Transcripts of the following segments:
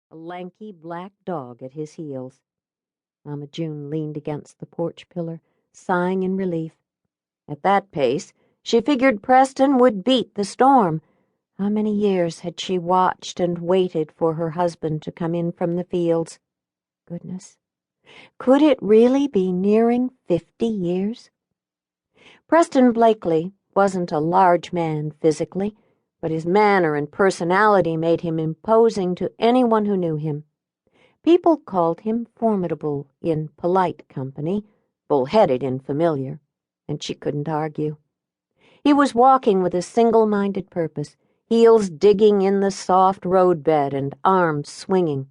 a lanky black dog at his heels. Mama June leaned against the porch pillar, sighing in relief. At that pace, she figured Preston would beat the storm. How many years had she watched and waited for her husband to come in from the fields? Goodness, could it really be nearing 50 years? Preston Blakeley wasn't a large man physically, but his manner and personality made him imposing to anyone who knew him. People called him formidable in polite company, bull-headed in familiar, and she couldn't argue. He was walking with a single-minded purpose, heels digging in the soft roadbed and arms swinging.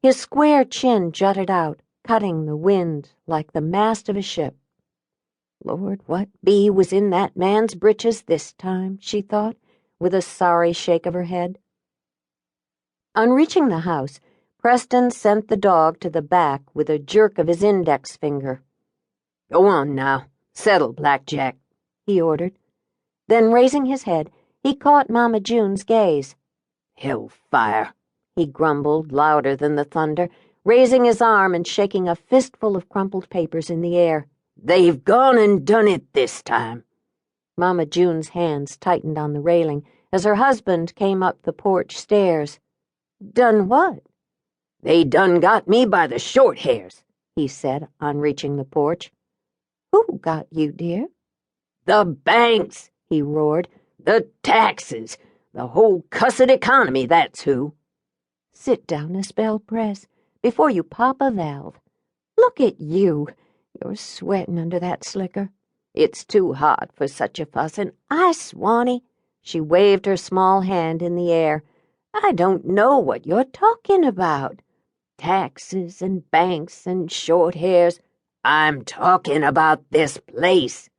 His square chin jutted out, cutting the wind like the mast of a ship. Lord, what bee was in that man's breeches this time, she thought, with a sorry shake of her head. On reaching the house, Preston sent the dog to the back with a jerk of his index finger. "Go on now, settle, Blackjack," he ordered. Then, raising his head, he caught Mama June's gaze. "Hellfire," he grumbled louder than the thunder, raising his arm and shaking a fistful of crumpled papers in the air. "They've gone and done it this time." Mama June's hands tightened on the railing as her husband came up the porch stairs. "Done what?" "They done got me by the short hairs," he said on reaching the porch. "Who got you, dear?" "The banks," he roared. "The taxes. The whole cussed economy, that's who." "Sit down a spell, Press, before you pop a valve. Look at you. You're sweating under that slicker. It's too hot for such a fuss, and I swanny." She waved her small hand in the air. "I don't know what you're talking about. Taxes and banks and short hairs. I'm talking about this place."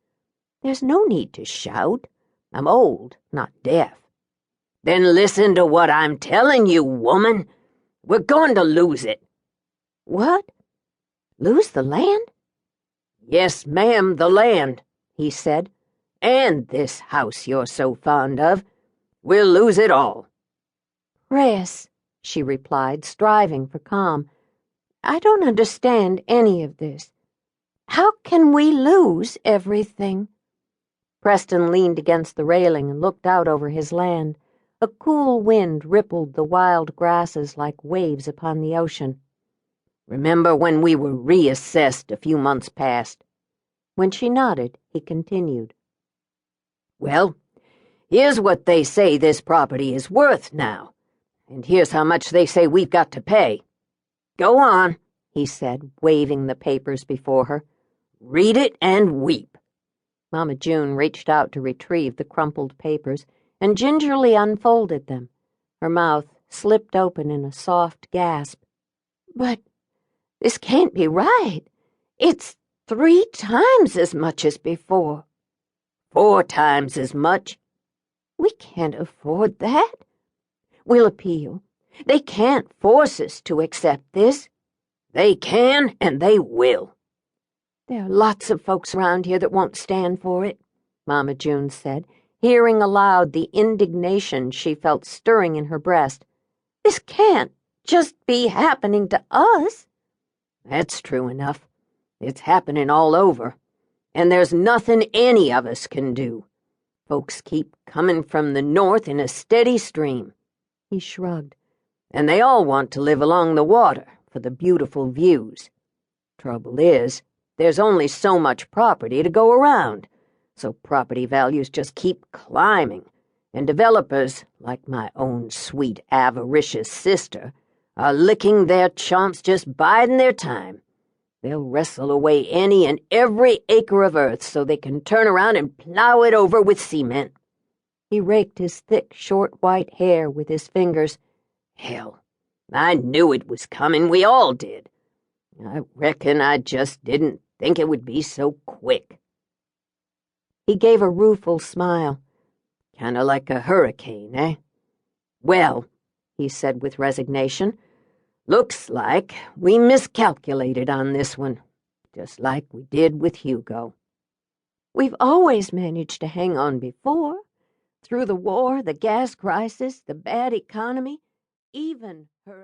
"There's no need to shout. I'm old, not deaf." "Then listen to what I'm telling you, woman. We're going to lose it." "What? Lose the land?" "Yes, ma'am, the land," he said. "And this house you're so fond of. We'll lose it all." "Press," she replied, striving for calm. "I don't understand any of this. How can we lose everything?" Preston leaned against the railing and looked out over his land. A cool wind rippled the wild grasses like waves upon the ocean. "Remember when we were reassessed a few months past?" When she nodded, he continued. "Well, here's what they say this property is worth now, and here's how much they say we've got to pay. Go on," he said, waving the papers before her. "Read it and weep." Mama June reached out to retrieve the crumpled papers and gingerly unfolded them. Her mouth slipped open in a soft gasp. "But this can't be right. It's 3 times as much as before." 4 times as much. "We can't afford that." "We'll appeal. They can't force us to accept this." "They can and they will." "There are lots of folks around here that won't stand for it," Mama June said, hearing aloud the indignation she felt stirring in her breast. "This can't just be happening to us." "That's true enough. It's happening all over. And there's nothing any of us can do. Folks keep coming from the north in a steady stream." He shrugged. "And they all want to live along the water for the beautiful views. Trouble is, there's only so much property to go around, so property values just keep climbing, and developers, like my own sweet avaricious sister, are licking their chomps just biding their time. They'll wrestle away any and every acre of earth so they can turn around and plow it over with cement." He raked his thick, short white hair with his fingers. "Hell, I knew it was coming. We all did. I reckon I just didn't think it would be so quick." He gave a rueful smile. "Kinda like a hurricane, eh? Well," he said with resignation, "looks like we miscalculated on this one, just like we did with Hugo." "We've always managed to hang on before. Through the war, the gas crisis, the bad economy, even her..."